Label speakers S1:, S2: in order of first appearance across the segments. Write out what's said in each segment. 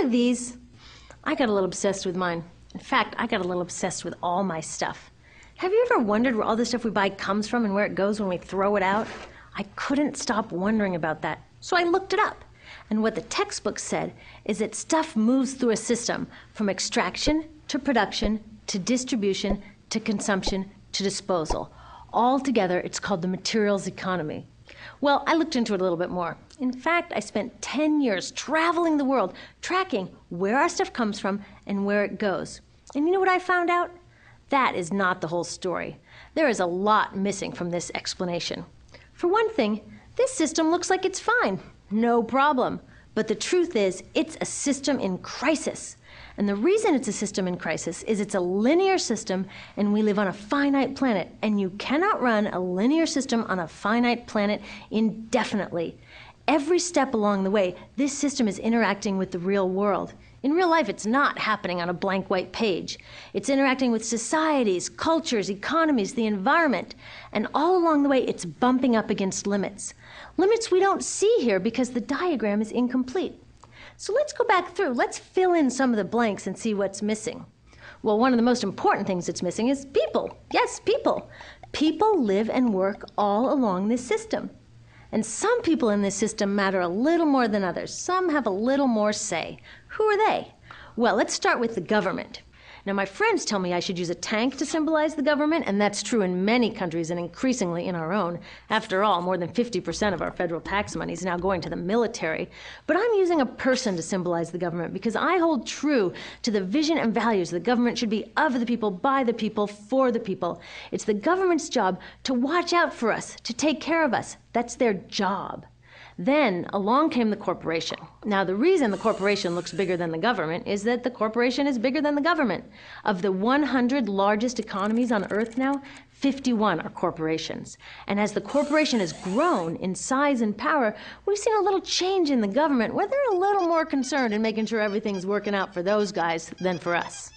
S1: of these. I got a little obsessed with mine. In fact, I got a little obsessed with all my stuff. Have you ever wondered where all the stuff we buy comes from and where it goes when we throw it out? I couldn't stop wondering about that, so I looked it up. And what the textbook said is that stuff moves through a system from extraction to production to distribution to consumption to disposal. All together, it's called the materials economy. Well, I looked into it a little bit more. In fact, I spent 10 years traveling the world, tracking where our stuff comes from and where it goes. And you know what I found out? That is not the whole story. There is a lot missing from this explanation. For one thing, this system looks like it's fine. No problem. But the truth is, it's a system in crisis. And the reason it's a system in crisis is it's a linear system and we live on a finite planet. And you cannot run a linear system on a finite planet indefinitely. Every step along the way, this system is interacting with the real world. In real life, it's not happening on a blank white page. It's interacting with societies, cultures, economies, the environment. And all along the way, it's bumping up against limits. Limits we don't see here because the diagram is incomplete. So let's go back through. Let's fill in some of the blanks and see what's missing. Well, one of the most important things that's missing is people. Yes, people. People live and work all along this system. And some people in this system matter a little more than others. Some have a little more say. Who are they? Well, let's start with the government. Now, my friends tell me I should use a tank to symbolize the government, and that's true in many countries and increasingly in our own. After all, more than 50% of our federal tax money is now going to the military. But I'm using a person to symbolize the government because I hold true to the vision and values the government should be of the people, by the people, for the people. It's the government's job to watch out for us, to take care of us. That's their job. Then along came the corporation. Now, the reason the corporation looks bigger than the government is that the corporation is bigger than the government. Of the 100 largest economies on Earth now, 51 are corporations. And as the corporation has grown in size and power, we've seen a little change in the government where they're a little more concerned in making sure everything's working out for those guys than for us.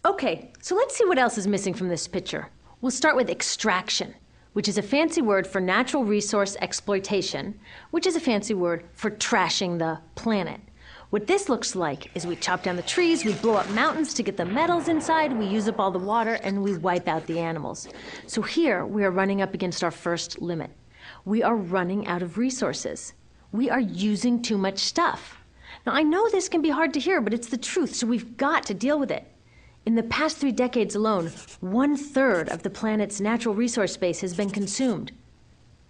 S1: Okay, so let's see what else is missing from this picture. We'll start with extraction, which is a fancy word for natural resource exploitation, which is a fancy word for trashing the planet. What this looks like is we chop down the trees, we blow up mountains to get the metals inside, we use up all the water, and we wipe out the animals. So here we are running up against our first limit. We are running out of resources. We are using too much stuff. Now, I know this can be hard to hear, but it's the truth, so we've got to deal with it. In the past 3 decades alone, 1/3 of the planet's natural resource space has been consumed.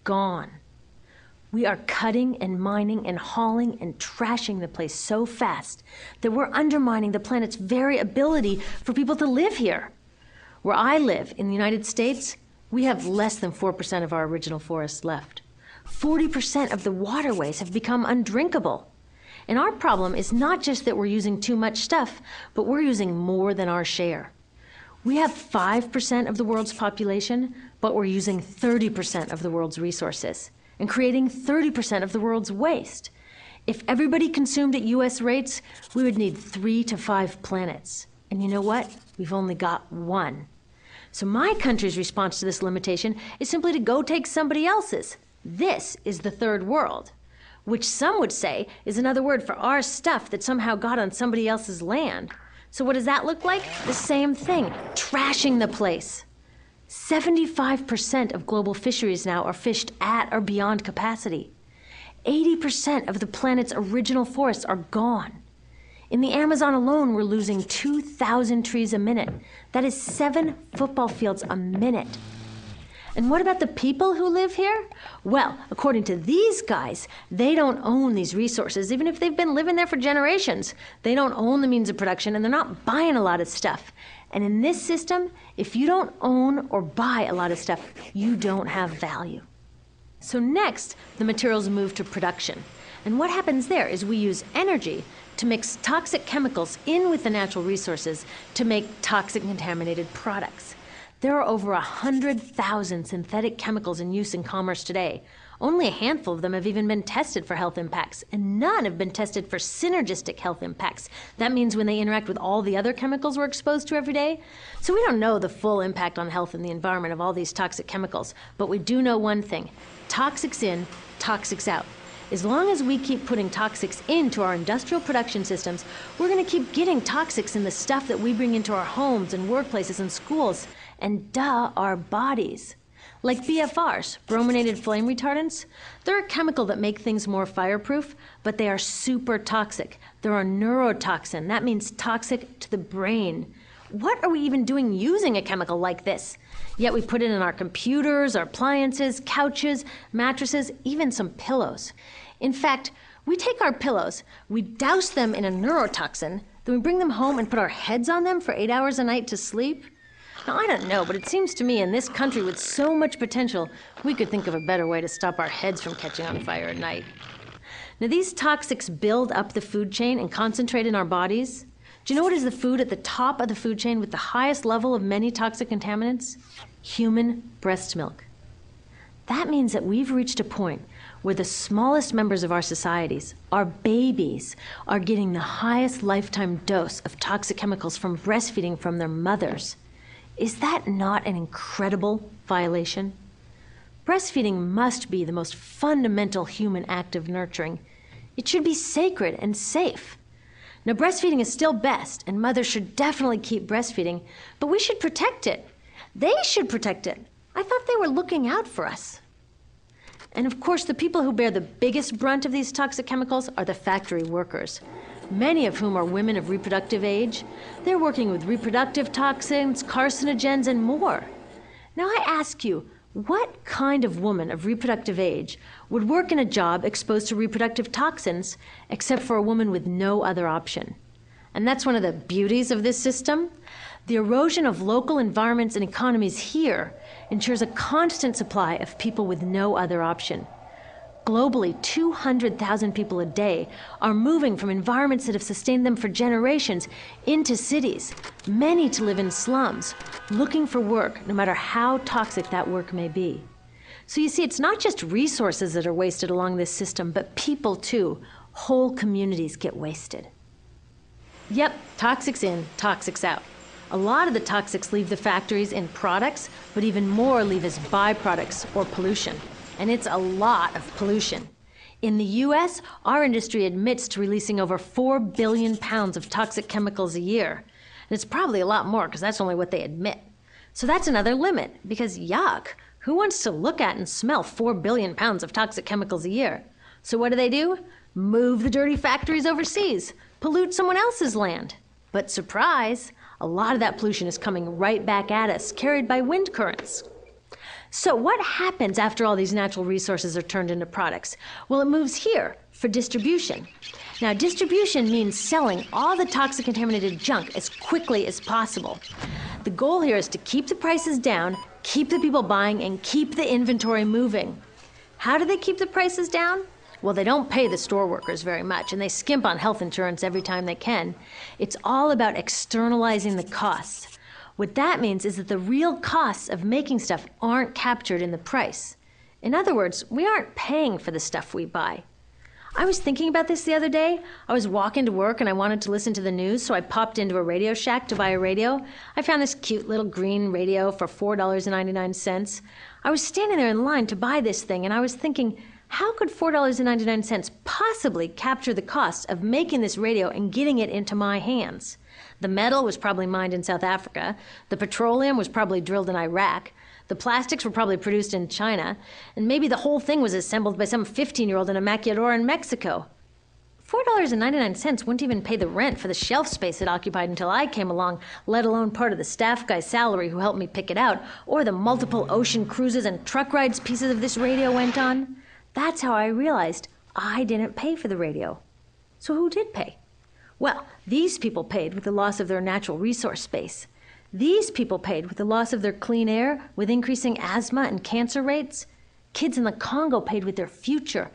S1: Gone. We are cutting and mining and hauling and trashing the place so fast that we're undermining the planet's very ability for people to live here. Where I live, in the United States, we have less than 4% of our original forests left. 40% of the waterways have become undrinkable. And our problem is not just that we're using too much stuff, but we're using more than our share. We have 5% of the world's population, but we're using 30% of the world's resources and creating 30% of the world's waste. If everybody consumed at US rates, we would need 3 to 5 planets. And you know what? We've only got 1. So my country's response to this limitation is simply to go take somebody else's. This is the third world, which some would say is another word for our stuff that somehow got on somebody else's land. So what does that look like? The same thing, trashing the place. 75% of global fisheries now are fished at or beyond capacity. 80% of the planet's original forests are gone. In the Amazon alone, we're losing 2,000 trees a minute. That is 7 football fields a minute. And what about the people who live here? Well, according to these guys, they don't own these resources, even if they've been living there for generations. They don't own the means of production, and they're not buying a lot of stuff. And in this system, if you don't own or buy a lot of stuff, you don't have value. So next, the materials move to production. And what happens there is we use energy to mix toxic chemicals in with the natural resources to make toxic contaminated products. There are over 100,000 synthetic chemicals in use in commerce today. Only a handful of them have even been tested for health impacts, and none have been tested for synergistic health impacts. That means when they interact with all the other chemicals we're exposed to every day. So we don't know the full impact on health and the environment of all these toxic chemicals, but we do know one thing: toxics in, toxics out. As long as we keep putting toxics into our industrial production systems, we're going to keep getting toxics in the stuff that we bring into our homes and workplaces and schools, and our bodies. Like BFRs, brominated flame retardants, they're a chemical that make things more fireproof, but they are super toxic. They're a neurotoxin. That means toxic to the brain. What are we even doing using a chemical like this? Yet we put it in our computers, our appliances, couches, mattresses, even some pillows. In fact, we take our pillows, we douse them in a neurotoxin, then we bring them home and put our heads on them for 8 hours a night to sleep. Now, I don't know, but it seems to me in this country with so much potential, we could think of a better way to stop our heads from catching on fire at night. Now, these toxics build up the food chain and concentrate in our bodies. Do you know what is the food at the top of the food chain with the highest level of many toxic contaminants? Human breast milk. That means that we've reached a point where the smallest members of our societies, our babies, are getting the highest lifetime dose of toxic chemicals from breastfeeding from their mothers. Is that not an incredible violation? Breastfeeding must be the most fundamental human act of nurturing. It should be sacred and safe. Now, breastfeeding is still best, and mothers should definitely keep breastfeeding, but we should protect it. They should protect it. I thought they were looking out for us. And of course, the people who bear the biggest brunt of these toxic chemicals are the factory workers, many of whom are women of reproductive age. They're working with reproductive toxins, carcinogens, and more. Now I ask you, what kind of woman of reproductive age would work in a job exposed to reproductive toxins except for a woman with no other option? And that's one of the beauties of this system. The erosion of local environments and economies here ensures a constant supply of people with no other option. Globally, 200,000 people a day are moving from environments that have sustained them for generations into cities, many to live in slums, looking for work, no matter how toxic that work may be. So you see, it's not just resources that are wasted along this system, but people too. Whole communities get wasted. Yep, toxics in, toxics out. A lot of the toxics leave the factories in products, but even more leave as byproducts or pollution. And it's a lot of pollution. In the US, our industry admits to releasing over 4 billion pounds of toxic chemicals a year. And it's probably a lot more because that's only what they admit. So that's another limit, because yuck, who wants to look at and smell 4 billion pounds of toxic chemicals a year? So what do? Move the dirty factories overseas, pollute someone else's land. But surprise, a lot of that pollution is coming right back at us, carried by wind currents. So what happens after all these natural resources are turned into products? Well, it moves here for distribution. Now, distribution means selling all the toxic contaminated junk as quickly as possible. The goal here is to keep the prices down, keep the people buying, and keep the inventory moving. How do they keep the prices down? Well, they don't pay the store workers very much, and they skimp on health insurance every time they can. It's all about externalizing the costs. What that means is that the real costs of making stuff aren't captured in the price. In other words, we aren't paying for the stuff we buy. I was thinking about this the other day. I was walking to work and I wanted to listen to the news, so I popped into a Radio Shack to buy a radio. I found this cute little green radio for $4.99. I was standing there in line to buy this thing, and I was thinking, how could $4.99 possibly capture the cost of making this radio and getting it into my hands? The metal was probably mined in South Africa. The petroleum was probably drilled in Iraq. The plastics were probably produced in China. And maybe the whole thing was assembled by some 15-year-old in a maquiladora in Mexico. $4.99 wouldn't even pay the rent for the shelf space it occupied until I came along, let alone part of the staff guy's salary who helped me pick it out, or the multiple ocean cruises and truck rides pieces of this radio went on. That's how I realized I didn't pay for the radio. So who did pay? Well, these people paid with the loss of their natural resource space. These people paid with the loss of their clean air, with increasing asthma and cancer rates. Kids in the Congo paid with their future.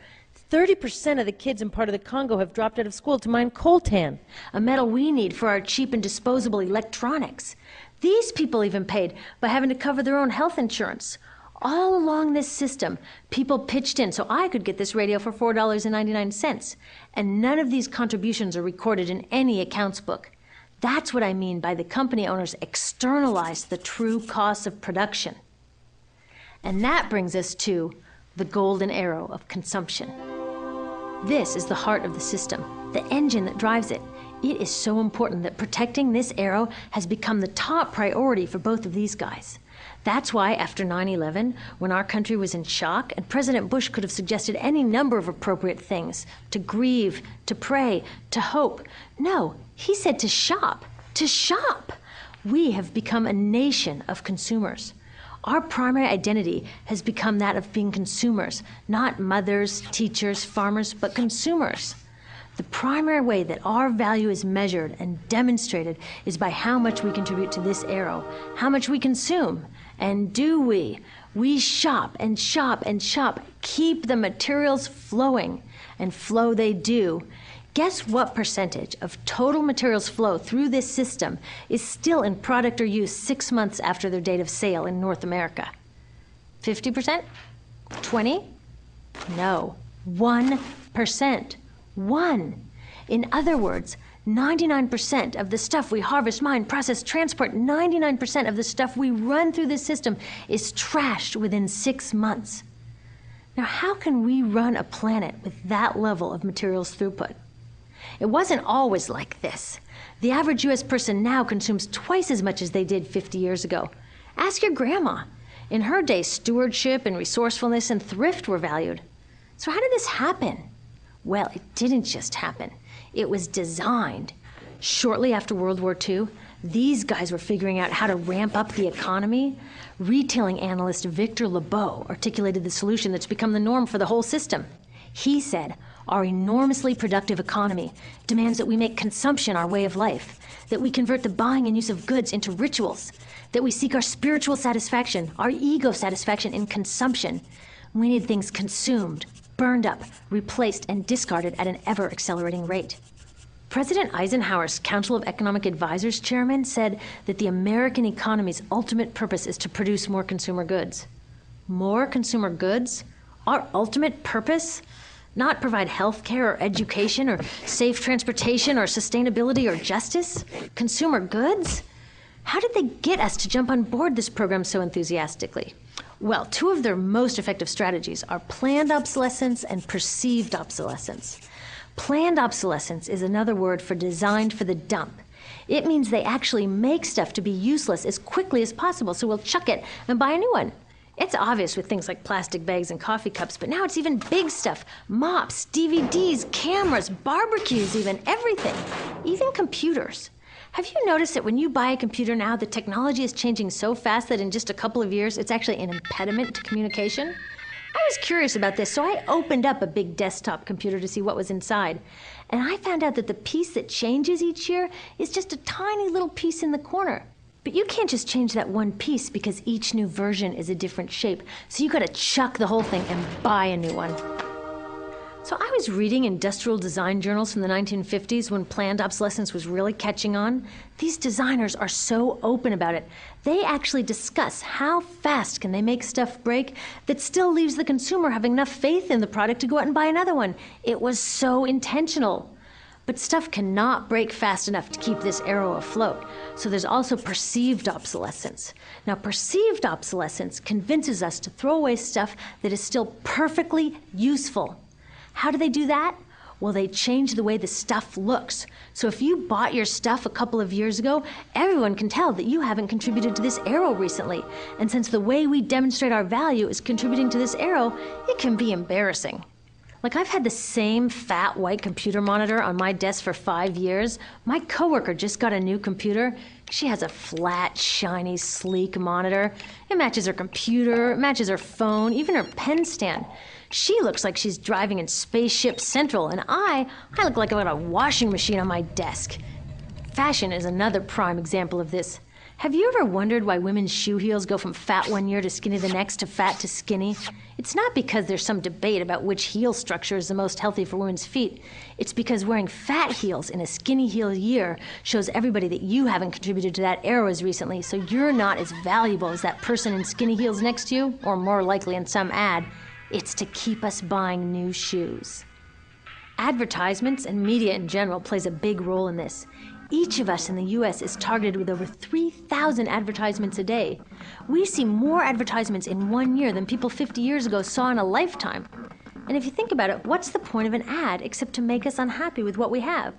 S1: 30% of the kids in part of the Congo have dropped out of school to mine coltan, a metal we need for our cheap and disposable electronics. These people even paid by having to cover their own health insurance. All along this system, people pitched in so I could get this radio for $4.99. And none of these contributions are recorded in any accounts book. That's what I mean by the company owners externalize the true costs of production. And that brings us to the golden arrow of consumption. This is the heart of the system, the engine that drives it. It is so important that protecting this arrow has become the top priority for both of these guys. That's why after 9/11, when our country was in shock, and President Bush could have suggested any number of appropriate things, to grieve, to pray, to hope. No, he said to shop, to shop. We have become a nation of consumers. Our primary identity has become that of being consumers, not mothers, teachers, farmers, but consumers. The primary way that our value is measured and demonstrated is by how much we contribute to this arrow, how much we consume. And do we? We shop and shop and shop, keep the materials flowing, and flow they do. Guess what percentage of total materials flow through this system is still in product or use 6 months after their date of sale in North America? 50%? 20? No, 1%. 1. In other words, 99% of the stuff we harvest, mine, process, transport, 99% of the stuff we run through this system is trashed within 6 months. Now, how can we run a planet with that level of materials throughput? It wasn't always like this. The average U.S. person now consumes twice as much as they did 50 years ago. Ask your grandma. In her day, stewardship and resourcefulness and thrift were valued. So how did this happen? Well, it didn't just happen. It was designed. Shortly after World War II, these guys were figuring out how to ramp up the economy. Retailing analyst Victor Lebeau articulated the solution that's become the norm for the whole system. He said, our enormously productive economy demands that we make consumption our way of life, that we convert the buying and use of goods into rituals, that we seek our spiritual satisfaction, our ego satisfaction in consumption. We need things consumed, burned up, replaced, and discarded at an ever-accelerating rate. President Eisenhower's Council of Economic Advisors chairman said that the American economy's ultimate purpose is to produce more consumer goods. More consumer goods? Our ultimate purpose? Not provide health care or education or safe transportation or sustainability or justice? Consumer goods? How did they get us to jump on board this program so enthusiastically? Well, 2 of their most effective strategies are planned obsolescence and perceived obsolescence. Planned obsolescence is another word for designed for the dump. It means they actually make stuff to be useless as quickly as possible, so we'll chuck it and buy a new one. It's obvious with things like plastic bags and coffee cups, but now it's even big stuff. Mops, DVDs, cameras, barbecues even, everything. Even computers. Have you noticed that when you buy a computer now, the technology is changing so fast that in just a couple of years, it's actually an impediment to communication? I was curious about this, so I opened up a big desktop computer to see what was inside. And I found out that the piece that changes each year is just a tiny little piece in the corner. But you can't just change that one piece because each new version is a different shape. So you gotta chuck the whole thing and buy a new one. So I was reading industrial design journals from the 1950s when planned obsolescence was really catching on. These designers are so open about it. They actually discuss how fast can they make stuff break that still leaves the consumer having enough faith in the product to go out and buy another one. It was so intentional. But stuff cannot break fast enough to keep this arrow afloat. So there's also perceived obsolescence. Now, perceived obsolescence convinces us to throw away stuff that is still perfectly useful. How do they do that? Well, they change the way the stuff looks. So if you bought your stuff a couple of years ago, everyone can tell that you haven't contributed to this arrow recently. And since the way we demonstrate our value is contributing to this arrow, it can be embarrassing. Like, I've had the same fat white computer monitor on my desk for 5 years. My coworker just got a new computer. She has a flat, shiny, sleek monitor. It matches her computer, it matches her phone, even her pen stand. She looks like she's driving in Spaceship Central, and I look like I've got a washing machine on my desk. Fashion is another prime example of this. Have you ever wondered why women's shoe heels go from fat one year to skinny the next to fat to skinny? It's not because there's some debate about which heel structure is the most healthy for women's feet. It's because wearing fat heels in a skinny heel year shows everybody that you haven't contributed to that arrow as recently, so you're not as valuable as that person in skinny heels next to you, or more likely in some ad. It's to keep us buying new shoes. Advertisements and media in general plays a big role in this. Each of us in the U.S. is targeted with over 3,000 advertisements a day. We see more advertisements in 1 year than people 50 years ago saw in a lifetime. And if you think about it, what's the point of an ad except to make us unhappy with what we have?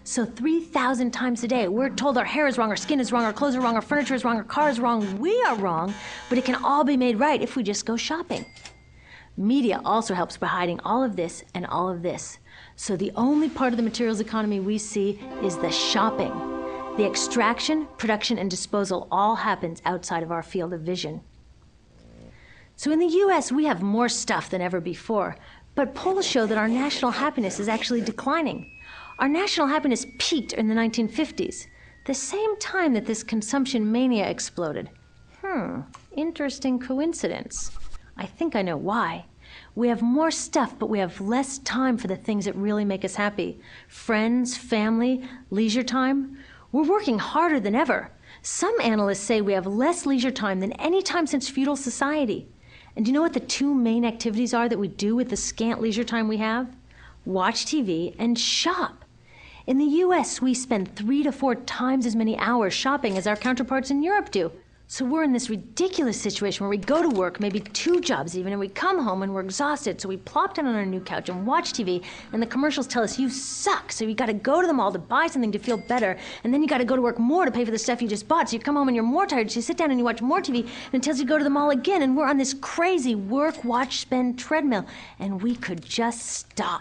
S1: So 3,000 times a day, we're told our hair is wrong, our skin is wrong, our clothes are wrong, our furniture is wrong, our car is wrong, we are wrong, but it can all be made right if we just go shopping. Media also helps by hiding all of this and all of this. So the only part of the materials economy we see is the shopping. The extraction, production, and disposal all happens outside of our field of vision. So in the US, we have more stuff than ever before, but polls show that our national happiness is actually declining. Our national happiness peaked in the 1950s, the same time that this consumption mania exploded. Interesting coincidence. I think I know why. We have more stuff, but we have less time for the things that really make us happy. Friends, family, leisure time. We're working harder than ever. Some analysts say we have less leisure time than any time since feudal society. And do you know what the two main activities are that we do with the scant leisure time we have? Watch TV and shop. In the US, we spend 3 to 4 times as many hours shopping as our counterparts in Europe do. So we're in this ridiculous situation where we go to work, maybe 2 jobs even, and we come home and we're exhausted. So we plop down on our new couch and watch TV, and the commercials tell us you suck. So you gotta go to the mall to buy something to feel better, and then you gotta go to work more to pay for the stuff you just bought. So you come home and you're more tired, so you sit down and you watch more TV, and it tells you to go to the mall again, and we're on this crazy work, watch, spend treadmill, and we could just stop.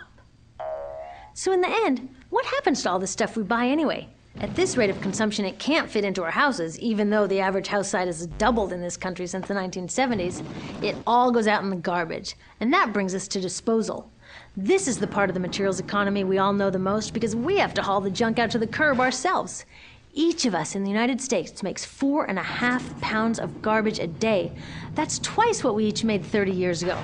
S1: So in the end, what happens to all the stuff we buy anyway? At this rate of consumption, it can't fit into our houses, even though the average house size has doubled in this country since the 1970s. It all goes out in the garbage. And that brings us to disposal. This is the part of the materials economy we all know the most because we have to haul the junk out to the curb ourselves. Each of us in the United States makes 4.5 pounds of garbage a day. That's twice what we each made 30 years ago.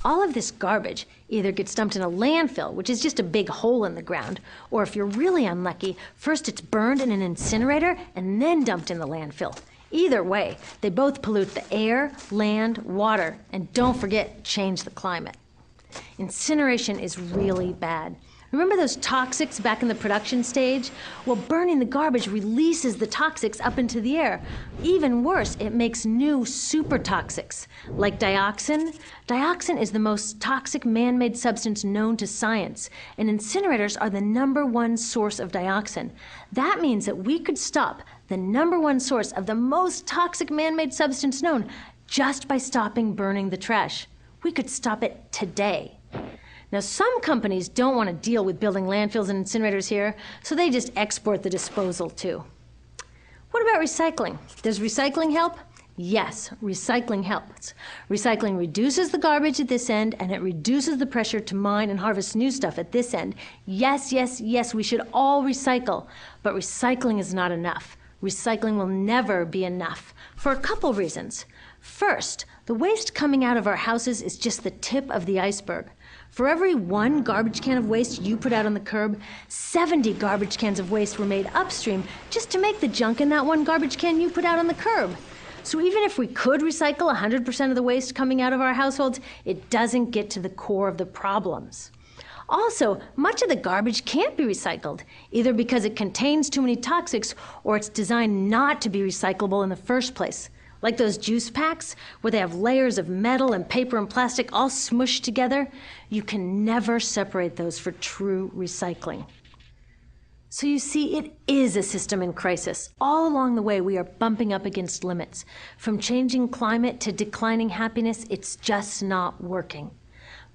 S1: All of this garbage either gets dumped in a landfill, which is just a big hole in the ground, or if you're really unlucky, first it's burned in an incinerator and then dumped in the landfill. Either way, they both pollute the air, land, water, and don't forget, change the climate. Incineration is really bad. Remember those toxics back in the production stage? Well, burning the garbage releases the toxics up into the air. Even worse, it makes new super toxics, like dioxin. Dioxin is the most toxic man-made substance known to science, and incinerators are the #1 source of dioxin. That means that we could stop the #1 source of the most toxic man-made substance known just by stopping burning the trash. We could stop it today. Now, some companies don't want to deal with building landfills and incinerators here, so they just export the disposal too. What about recycling? Does recycling help? Yes, recycling helps. Recycling reduces the garbage at this end, and it reduces the pressure to mine and harvest new stuff at this end. Yes, yes, yes, we should all recycle, but recycling is not enough. Recycling will never be enough for a couple reasons. First, the waste coming out of our houses is just the tip of the iceberg. For every 1 garbage can of waste you put out on the curb, 70 garbage cans of waste were made upstream just to make the junk in that 1 garbage can you put out on the curb. So even if we could recycle 100% of the waste coming out of our households, it doesn't get to the core of the problems. Also, much of the garbage can't be recycled, either because it contains too many toxics or it's designed not to be recyclable in the first place. Like those juice packs, where they have layers of metal and paper and plastic all smushed together, you can never separate those for true recycling. So you see, it is a system in crisis. All along the way, we are bumping up against limits. From changing climate to declining happiness, it's just not working.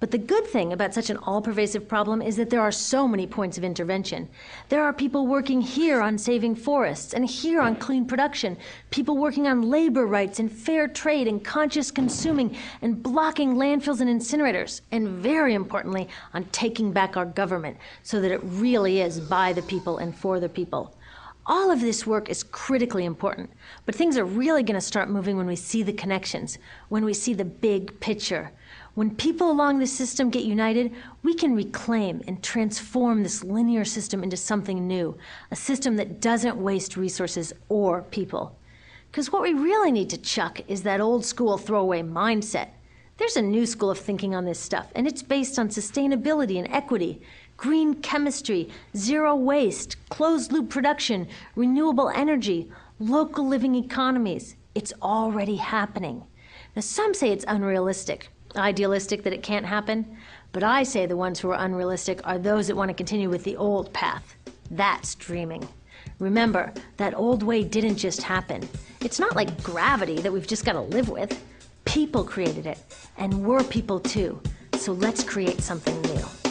S1: But the good thing about such an all-pervasive problem is that there are so many points of intervention. There are people working here on saving forests and here on clean production, people working on labor rights and fair trade and conscious consuming and blocking landfills and incinerators, and very importantly, on taking back our government so that it really is by the people and for the people. All of this work is critically important, but things are really going to start moving when we see the connections, when we see the big picture. When people along the system get united, we can reclaim and transform this linear system into something new, a system that doesn't waste resources or people. Because what we really need to chuck is that old school throwaway mindset. There's a new school of thinking on this stuff, and it's based on sustainability and equity, green chemistry, zero waste, closed-loop production, renewable energy, local living economies. It's already happening. Now, some say it's unrealistic, idealistic, that it can't happen, But I say the ones who are unrealistic are those that want to continue with the old path. That's dreaming. Remember, that old way didn't just happen. It's not like gravity that we've just got to live with. People created it, and we're people too. So let's create something new.